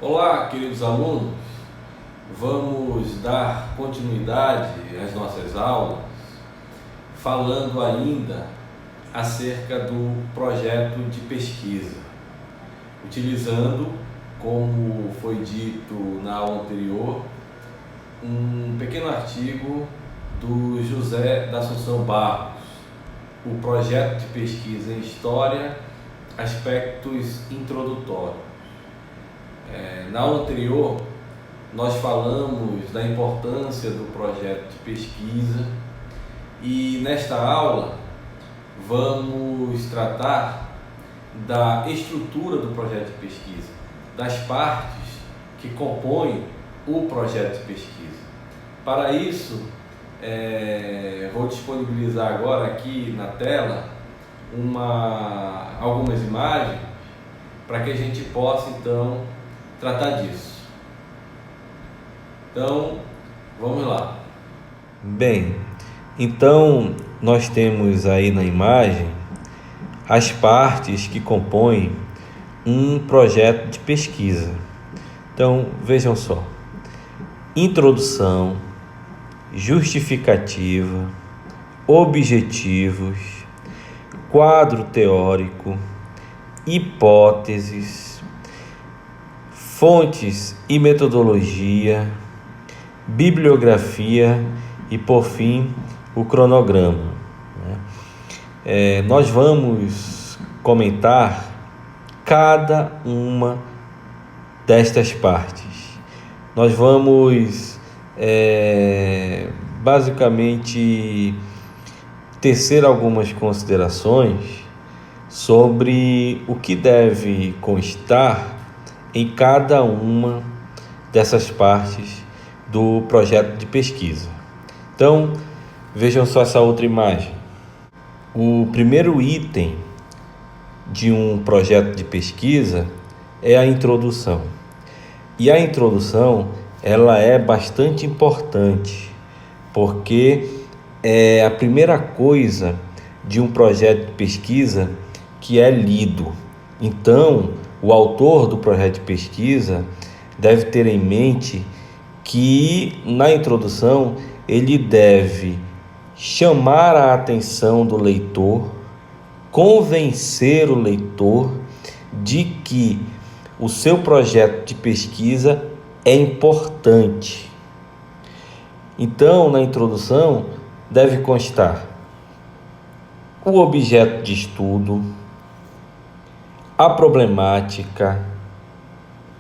Olá, queridos alunos, vamos dar continuidade às nossas aulas, falando ainda acerca do projeto de pesquisa, utilizando, como foi dito na aula anterior, um pequeno artigo do José da Assunção Barros, o projeto de pesquisa em História, aspectos introdutórios. Na aula anterior, nós falamos da importância do projeto de pesquisa e nesta aula vamos tratar da estrutura do projeto de pesquisa, das partes que compõem o projeto de pesquisa. Para isso, vou disponibilizar agora aqui na tela algumas imagens para que a gente possa então tratar disso. Então, vamos lá. Bem, então nós temos aí na imagem as partes que compõem um projeto de pesquisa. Então, vejam só: introdução, justificativa, objetivos, quadro teórico, hipóteses, fontes e metodologia, bibliografia e, por fim, o cronograma. Nós vamos comentar cada uma destas partes. Nós vamos basicamente tecer algumas considerações sobre o que deve constar em cada uma dessas partes do projeto de pesquisa. Então, vejam só essa outra imagem. O primeiro item de um projeto de pesquisa é a introdução. E a introdução, ela é bastante importante, porque é a primeira coisa de um projeto de pesquisa que é lido. Então, o autor do projeto de pesquisa deve ter em mente que na introdução ele deve chamar a atenção do leitor, convencer o leitor de que o seu projeto de pesquisa é importante. Então, na introdução deve constar o objeto de estudo, a problemática,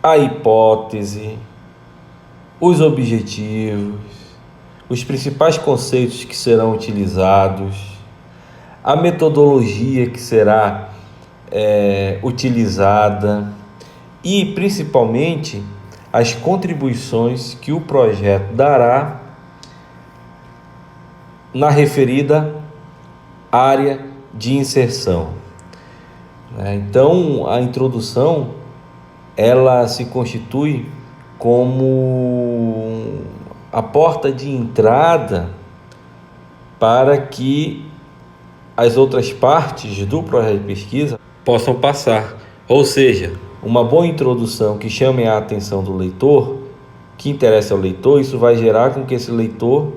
a hipótese, os objetivos, os principais conceitos que serão utilizados, a metodologia que será utilizada e, principalmente, as contribuições que o projeto dará na referida área de inserção. Então, a introdução, ela se constitui como a porta de entrada para que as outras partes do projeto de pesquisa possam passar. Ou seja, uma boa introdução que chame a atenção do leitor, que interessa ao leitor, isso vai gerar com que esse leitor,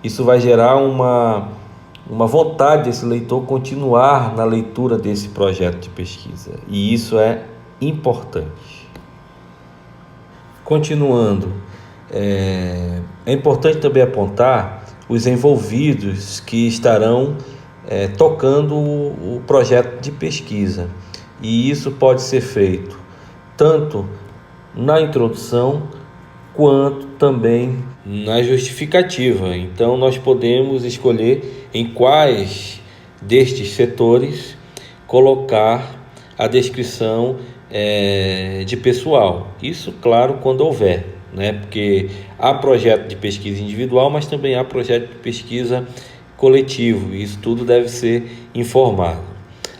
isso vai gerar uma vontade desse leitor continuar na leitura desse projeto de pesquisa. E isso é importante. Continuando, é importante também apontar os envolvidos que estarão tocando o projeto de pesquisa. E isso pode ser feito tanto na introdução quanto também na justificativa. Então, nós podemos escolher em quais destes setores colocar a descrição de pessoal. Isso, claro, quando houver, porque há projeto de pesquisa individual, mas também há projeto de pesquisa coletivo, e isso tudo deve ser informado.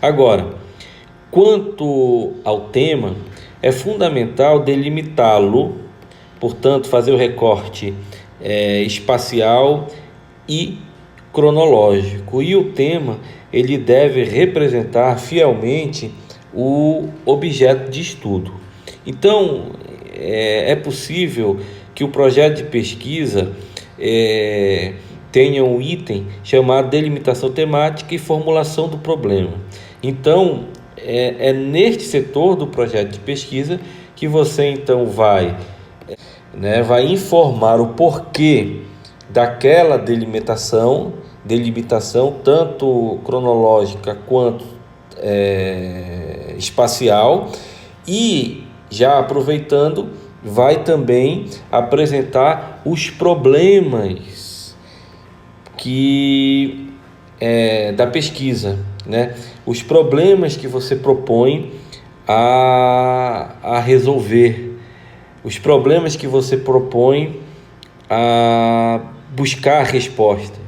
Agora, quanto ao tema, é fundamental delimitá-lo, portanto, fazer o recorte espacial e cronológico. E o tema, ele deve representar fielmente o objeto de estudo. Então, é possível que o projeto de pesquisa tenha um item chamado delimitação temática e formulação do problema. Então, é neste setor do projeto de pesquisa que você então vai informar o porquê daquela delimitação tanto cronológica quanto espacial, e já aproveitando, vai também apresentar os problemas da pesquisa, né? Os problemas que você propõe a resolver, os problemas que você propõe a buscar respostas,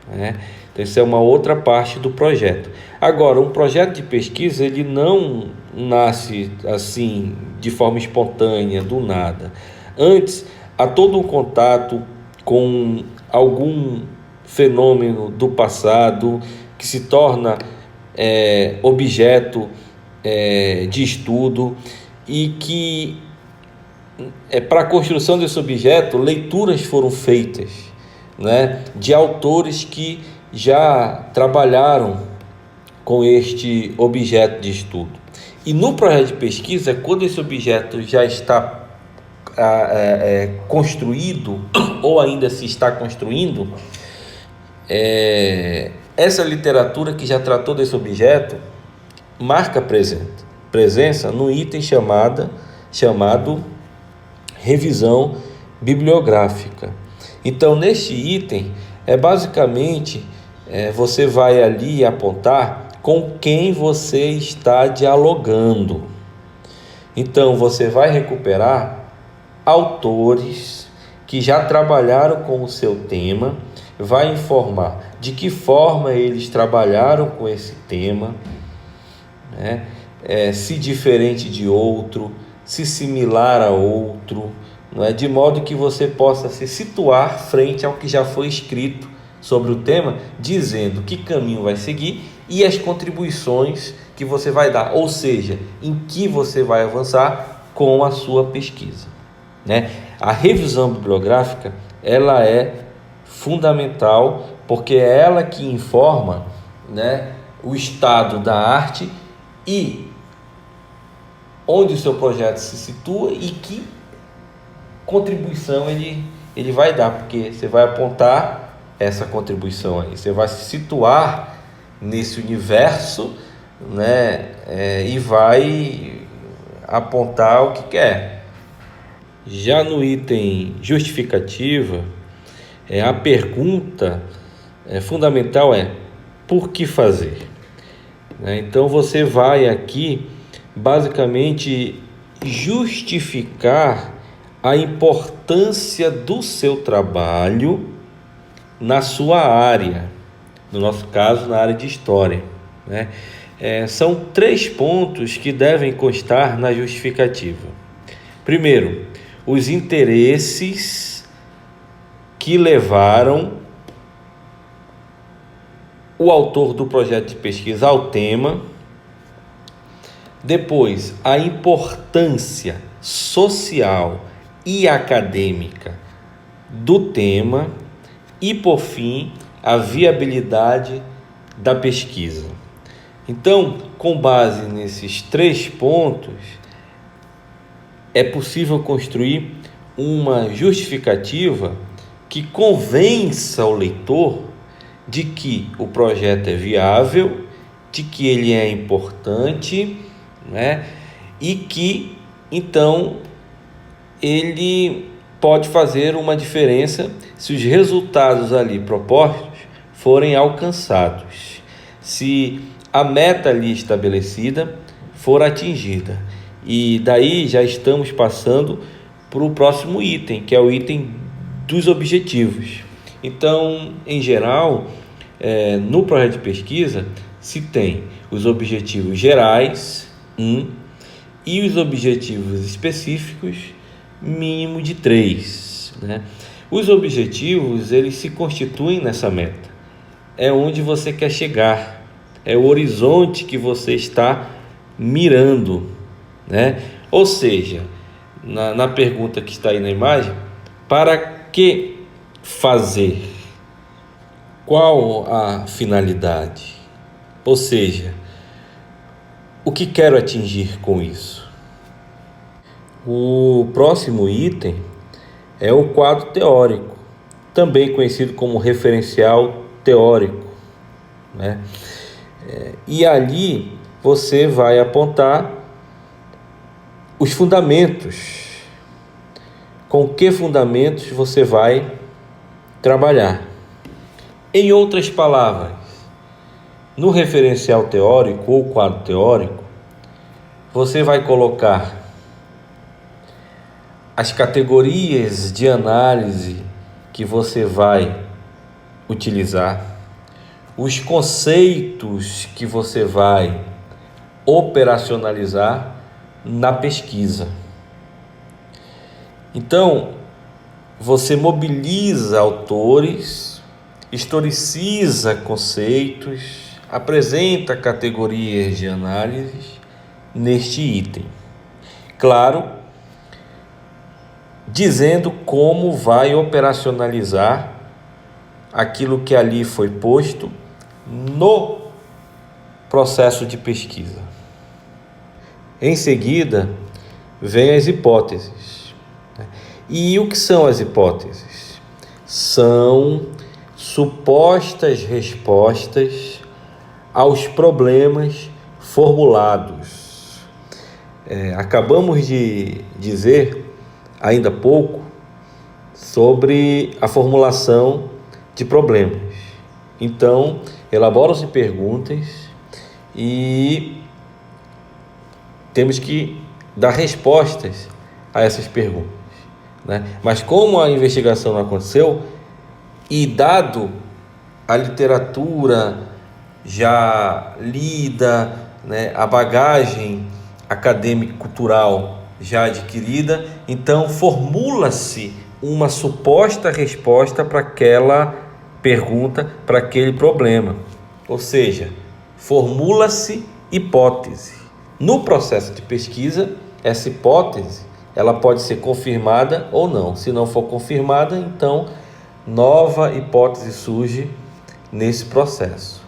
né? Então, isso é uma outra parte do projeto. Agora, um projeto de pesquisa, ele não nasce assim, de forma espontânea, do nada. Antes, há todo um contato com algum fenômeno do passado que se torna objeto de estudo, e que, para a construção desse objeto, leituras foram feitas, né, de autores que já trabalharam com este objeto de estudo. E no projeto de pesquisa, quando esse objeto já está construído, ou ainda se está construindo, essa literatura que já tratou desse objeto marca presença no item chamado revisão bibliográfica. Então, neste item, basicamente, você vai ali apontar com quem você está dialogando. Então, você vai recuperar autores que já trabalharam com o seu tema, vai informar de que forma eles trabalharam com esse tema, né? Se diferente de outro, se similar a outro, não é? De modo que você possa se situar frente ao que já foi escrito sobre o tema, dizendo que caminho vai seguir e as contribuições que você vai dar, ou seja, em que você vai avançar com a sua pesquisa, né? A revisão bibliográfica, ela é fundamental, porque é ela que informa, né, o estado da arte e onde o seu projeto se situa e que contribuição ele vai dar, porque você vai apontar essa contribuição aí, você vai se situar nesse universo, né, e vai apontar o que quer. Já no item justificativa, a pergunta fundamental é: por que fazer? Então você vai aqui basicamente justificar a importância do seu trabalho na sua área, no nosso caso, na área de história, né? São 3 pontos que devem constar na justificativa. Primeiro, os interesses que levaram o autor do projeto de pesquisa ao tema. Depois, a importância social e acadêmica do tema. E, por fim, a viabilidade da pesquisa. Então, com base nesses 3 pontos, é possível construir uma justificativa que convença o leitor de que o projeto é viável, de que ele é importante, né? E que, então, ele pode fazer uma diferença se os resultados ali propostos forem alcançados, se a meta ali estabelecida for atingida. E daí já estamos passando para o próximo item, que é o item dos objetivos. Então, em geral, no projeto de pesquisa se tem os objetivos gerais, e os objetivos específicos, mínimo de 3, né? Os objetivos, eles se constituem nessa meta. É onde você quer chegar, é o horizonte que você está mirando, né? Ou seja, na pergunta que está aí na imagem, para que fazer? Qual a finalidade? Ou seja, o que quero atingir com isso? O próximo item é o quadro teórico, também conhecido como referencial teórico, né? E ali você vai apontar os fundamentos. Com que fundamentos você vai trabalhar? Em outras palavras, no referencial teórico ou quadro teórico, você vai colocar as categorias de análise que você vai utilizar, os conceitos que você vai operacionalizar na pesquisa. Então, você mobiliza autores, historiciza conceitos, apresenta categorias de análise neste item. Claro, dizendo como vai operacionalizar aquilo que ali foi posto no processo de pesquisa. Em seguida, vem as hipóteses. E o que são as hipóteses? São supostas respostas aos problemas formulados. Acabamos de dizer ainda há pouco sobre a formulação de problemas. Então, elaboram-se perguntas e temos que dar respostas a essas perguntas, né? Mas como a investigação não aconteceu, e dado a literatura já lida, né, a bagagem acadêmico-cultural já adquirida, então formula-se uma suposta resposta para aquela pergunta, para aquele problema. Ou seja, formula-se hipótese. No processo de pesquisa, essa hipótese ela pode ser confirmada ou não. Se não for confirmada, então nova hipótese surge nesse processo,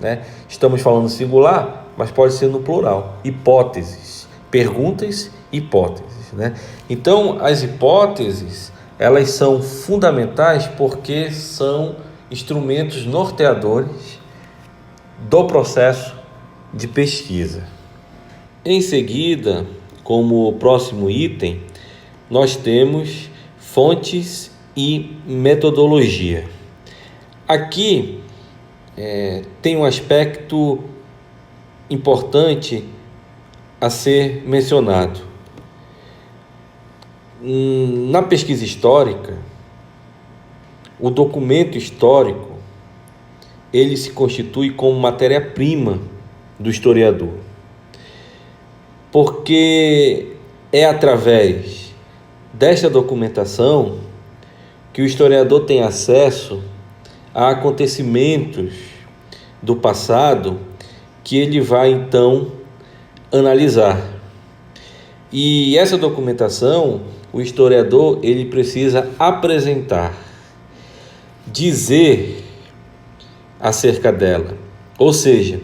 né? Estamos falando singular, mas pode ser no plural. Hipóteses, perguntas, hipóteses, né? Então, as hipóteses, elas são fundamentais porque são instrumentos norteadores do processo de pesquisa. Em seguida, como próximo item, nós temos fontes e metodologia. Aqui tem um aspecto importante a ser mencionado. Na pesquisa histórica, o documento histórico ele se constitui como matéria-prima do historiador, porque é através desta documentação que o historiador tem acesso a acontecimentos do passado que ele vai então analisar. E essa documentação, o historiador ele precisa apresentar, dizer acerca dela, ou seja,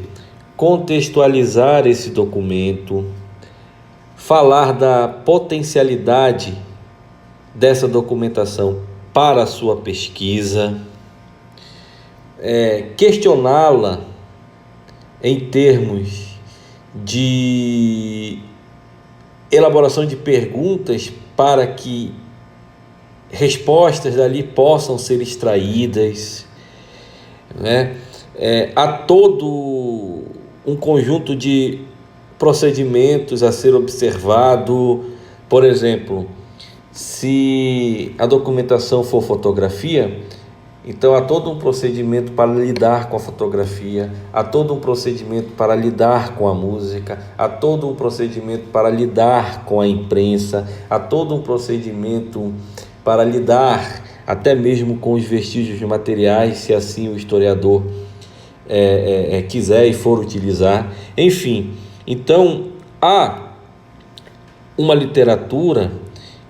contextualizar esse documento, falar da potencialidade dessa documentação para a sua pesquisa, questioná-la em termos de elaboração de perguntas para que respostas dali possam ser extraídas, né? Há todo um conjunto de procedimentos a ser observado. Por exemplo, se a documentação for fotografia, então há todo um procedimento para lidar com a fotografia, há todo um procedimento para lidar com a música, há todo um procedimento para lidar com a imprensa, há todo um procedimento para lidar até mesmo com os vestígios materiais, se assim o historiador quiser e for utilizar. Enfim, então há uma literatura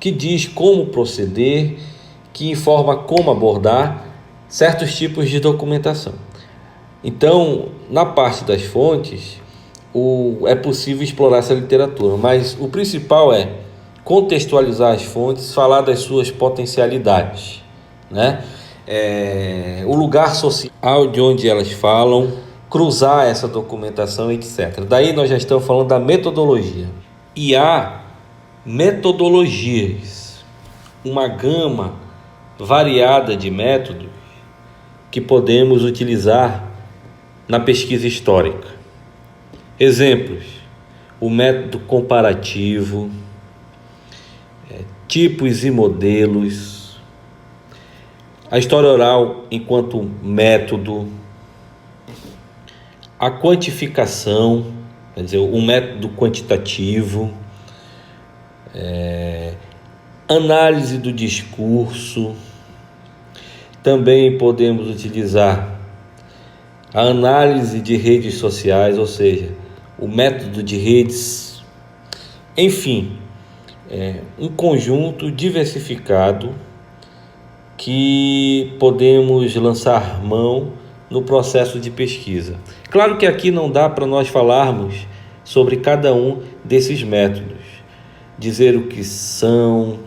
que diz como proceder, que informa como abordar certos tipos de documentação. Então, na parte das fontes, é possível explorar essa literatura, mas o principal é contextualizar as fontes, falar das suas potencialidades, né? O lugar social de onde elas falam, cruzar essa documentação, etc. Daí nós já estamos falando da metodologia. E há metodologias, uma gama variada de métodos que podemos utilizar na pesquisa histórica. Exemplos: o método comparativo, tipos e modelos, a história oral enquanto método, a quantificação, quer dizer, o método quantitativo, análise do discurso. Também podemos utilizar a análise de redes sociais, ou seja, o método de redes. Enfim, um conjunto diversificado que podemos lançar mão no processo de pesquisa. Claro que aqui não dá para nós falarmos sobre cada um desses métodos, dizer o que são,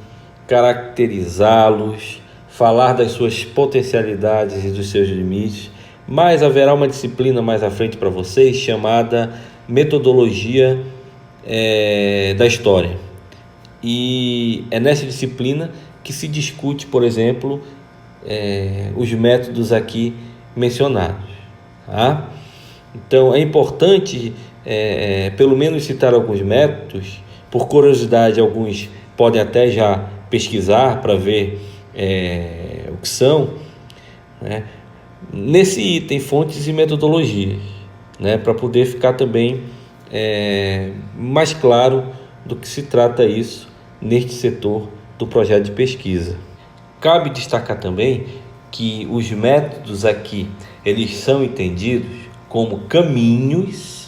caracterizá-los, falar das suas potencialidades e dos seus limites, mas haverá uma disciplina mais à frente para vocês chamada metodologia da história. E é nessa disciplina que se discute, por exemplo, os métodos aqui mencionados. Tá? Então é importante pelo menos citar alguns métodos. Por curiosidade, alguns podem até já pesquisar para ver o que são, né? Nesse item, fontes e metodologias, né? Para poder ficar também mais claro do que se trata isso neste setor do projeto de pesquisa. Cabe destacar também que os métodos aqui, eles são entendidos como caminhos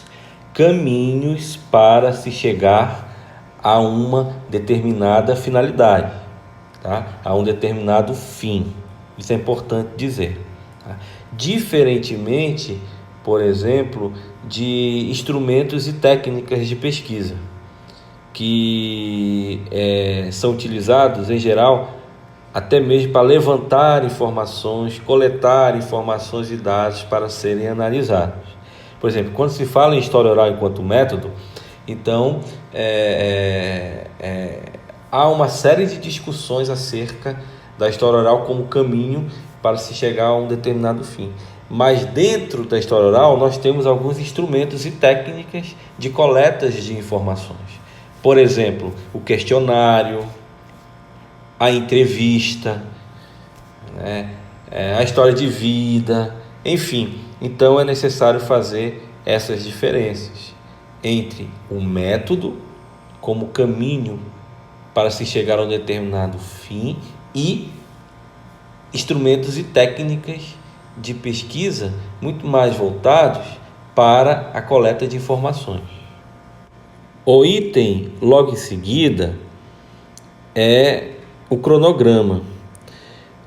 para se chegar a uma determinada finalidade, tá? A um determinado fim. Isso é importante dizer, tá? Diferentemente, por exemplo, de instrumentos e técnicas de pesquisa, que são utilizados em geral até mesmo para levantar informações, coletar informações e dados para serem analisados. Por exemplo, quando se fala em história oral enquanto método, então há uma série de discussões acerca da história oral como caminho para se chegar a um determinado fim. Mas dentro da história oral nós temos alguns instrumentos e técnicas de coletas de informações. Por exemplo, o questionário, a entrevista, né? A história de vida, enfim. Então é necessário fazer essas diferenças entre o método como caminho para se chegar a um determinado fim e instrumentos e técnicas de pesquisa muito mais voltados para a coleta de informações. O item logo em seguida é o cronograma.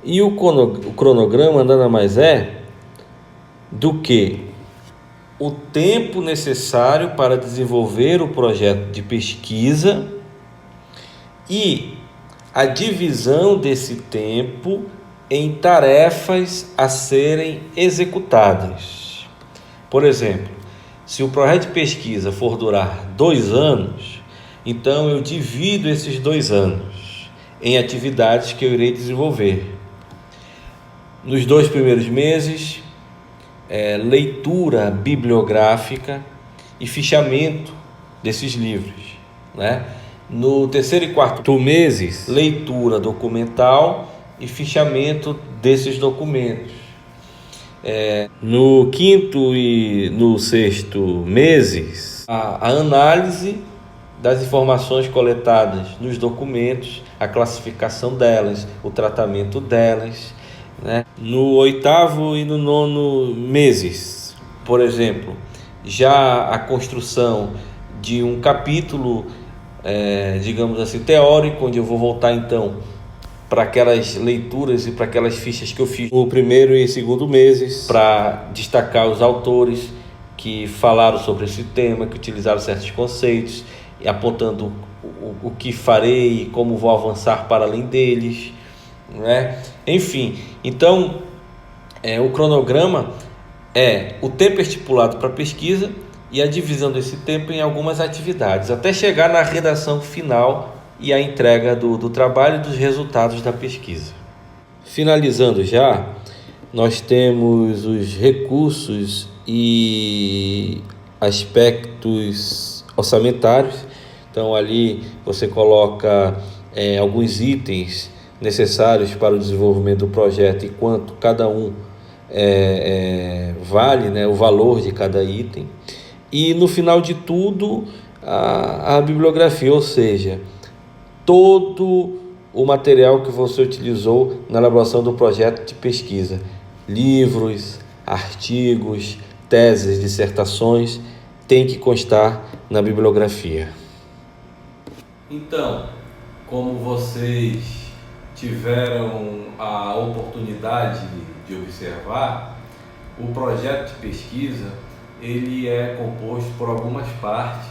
E o cronograma nada mais é do que o tempo necessário para desenvolver o projeto de pesquisa e a divisão desse tempo em tarefas a serem executadas. Por exemplo, se o projeto de pesquisa for durar 2 anos, então eu divido esses 2 anos em atividades que eu irei desenvolver. Nos 2 primeiros meses, leitura bibliográfica e fichamento desses livros, né? No 3º e 4º meses, leitura documental e fichamento desses documentos. No 5º e no 6º meses, a análise das informações coletadas nos documentos, a classificação delas, o tratamento delas, né? No 8º e no 9º meses, por exemplo, já a construção de um capítulo digamos assim, teórico, onde eu vou voltar então para aquelas leituras e para aquelas fichas que eu fiz no primeiro e segundo meses, para destacar os autores que falaram sobre esse tema, que utilizaram certos conceitos, e apontando o que farei e como vou avançar para além deles, né? Enfim, então o cronograma é o tempo estipulado para pesquisa e a divisão desse tempo em algumas atividades, até chegar na redação final e a entrega do trabalho e dos resultados da pesquisa. Finalizando já, nós temos os recursos e aspectos orçamentários. Então ali você coloca alguns itens necessários para o desenvolvimento do projeto e quanto cada um vale, né, o valor de cada item. E no final de tudo, a bibliografia, ou seja, todo o material que você utilizou na elaboração do projeto de pesquisa, livros, artigos, teses, dissertações, tem que constar na bibliografia. Então, como vocês tiveram a oportunidade de observar, o projeto de pesquisa ele é composto por algumas partes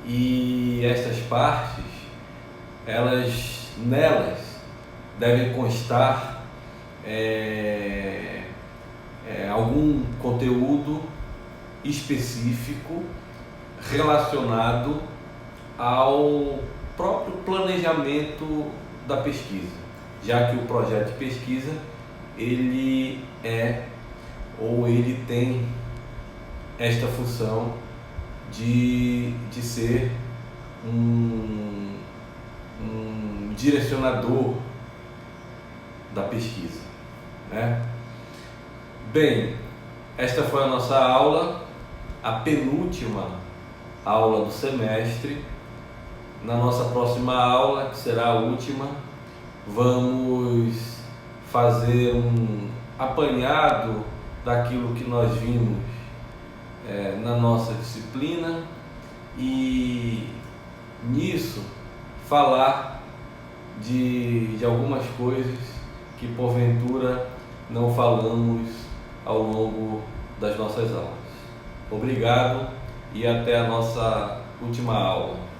e estas partes, nelas devem constar algum conteúdo específico relacionado ao próprio planejamento da pesquisa, já que o projeto de pesquisa ele tem esta função de ser um direcionador da pesquisa, né? Bem, esta foi a nossa aula, a penúltima aula do semestre. Na nossa próxima aula, que será a última, vamos fazer um apanhado daquilo que nós vimos na nossa disciplina e nisso falar de algumas coisas que porventura não falamos ao longo das nossas aulas. Obrigado e até a nossa última aula.